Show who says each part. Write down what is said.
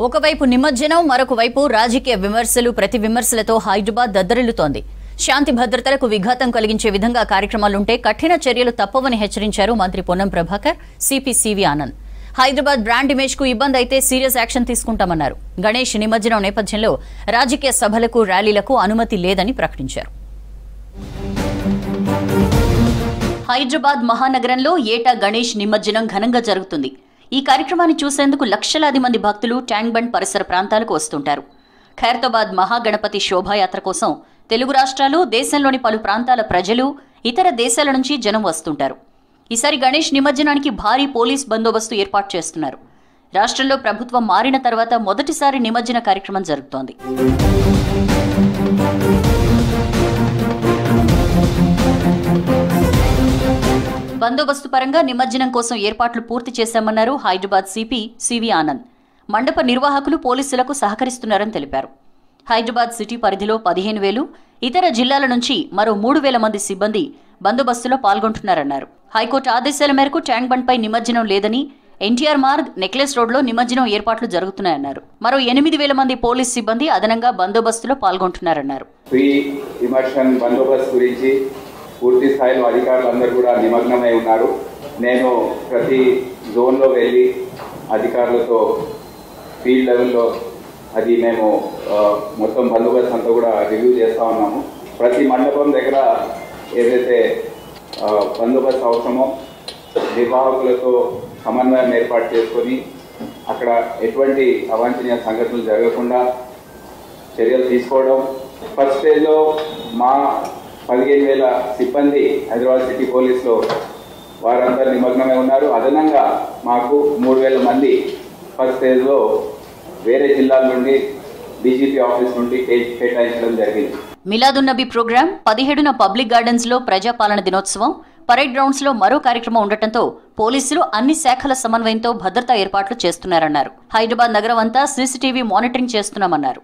Speaker 1: ఒకవైపు నిమజ్జనం, మరొక వైపు రాజకీయ విమర్శలు, ప్రతి విమర్శలతో హైదరాబాద్ దద్దరిల్లుతోంది. శాంతి భద్రతలకు విఘాతం కలిగించే విధంగా కార్యక్రమాలుంటే కఠిన చర్యలు తప్పవని హెచ్చరించారు మంత్రి Ponnam Prabhakar, CP CV Anand. Hyderabad brand image కు ఇబ్బంది అయితే సీరియస్ యాక్షన్ తీసుకుంటామన్నారు. గణేష్ నిమజ్జనం నేపథ్యంలో రాజకీయ సభలకు, ర్యాలీలకు అనుమతి లేదని ప్రకటించారు. హైదరాబాద్ మహానగరంలో ఏటా గణేష్ నిమజ్జనం ఘనంగా జరుగుతుంది. ఈ కార్యక్రమాన్ని చూసేందుకు లక్షలాది మంది భక్తులు ట్యాంక్ బండ్ పరిసర ప్రాంతాలకు వస్తుంటారు. ఖైరతాబాద్ మహాగణపతి శోభాయాత్ర కోసం తెలుగు రాష్ట్రాలు, దేశంలోని పలు ప్రాంతాల ప్రజలు, ఇతర దేశాల నుంచి జనం వస్తుంటారు. ఈసారి గణేష్ నిమజ్జనానికి భారీ పోలీస్ బందోబస్తు ఏర్పాటు చేస్తున్నారు. రాష్ట్రంలో ప్రభుత్వం మారిన తర్వాత మొదటిసారి నిమజ్జన కార్యక్రమం జరుగుతోంది. బందోబస్తు పరంగా నిమజ్జనం కోసం ఏర్పాట్లు పూర్తి చేశామన్నారు హైదరాబాద్ సిపి సివి ఆనంద్. మండప నిర్వాహకులు పోలీసులకు సహకరిస్తున్నారని తెలిపారు. హైదరాబాద్ సిటీ పరిధిలో 15,000, ఇతర జిల్లాల నుంచి మరో 3,000 మంది సిబ్బంది బందోబస్తులో పాల్గొంటున్నారన్నారు. హైకోర్టు ఆదేశాల మేరకు ట్యాంక్ బండ్ పై నిమజ్జనం లేదని, ఎన్టీఆర్ మార్గ్, నెక్లెస్ రోడ్ లో నిమజ్జనం ఏర్పాట్లు జరుగుతున్నాయన్నారు. మరో 8,000 మంది పోలీస్ సిబ్బంది అదనంగా బందోబస్తులో పాల్గొంటున్నారన్నారు.
Speaker 2: పూర్తి స్థాయిలో అధికారులందరూ కూడా నిమగ్నమై ఉన్నారు. నేను ప్రతి జోన్లో వెళ్ళి అధికారులతో ఫీల్డ్ లెవెల్లో అది మేము మొత్తం బందోబస్తు అంతా కూడా రివ్యూ చేస్తూ ఉన్నాము. ప్రతి మండపం దగ్గర ఏదైతే బందోబస్తు అవసరమో నిర్వాహకులతో సమన్వయం ఏర్పాటు చేసుకొని అక్కడ ఎటువంటి అవాంఛనీయ సంఘటనలు జరగకుండా చర్యలు తీసుకోవడం. ఫస్ట్ స్టేజ్లో మా 15,000 సిబ్బంది హైదరాబాద్ సిటీ పోలీసులో వారందరూ నిమగ్నమై ఉన్నారు. అదనంగా మాకు 3,000 మంది ఫస్ట్ స్టేజ్లో వేరే జిల్లాల నుండి డీజీపీ ఆఫీస్ నుండి కేటాయించడం జరిగింది.
Speaker 1: మిలాదున్నబీ ప్రోగ్రాం, 17న పబ్లిక్ గార్డెన్స్ లో ప్రజాపాలన దినోత్సవం, పరేడ్ గ్రౌండ్స్ లో మరో కార్యక్రమం ఉండటంతో పోలీసులు అన్ని శాఖల సమన్వయంతో భద్రతా ఏర్పాట్లు చేస్తున్నారన్నారు. హైదరాబాద్ నగరం అంతా సీసీటీవీ మానిటరింగ్ చేస్తున్నామన్నారు.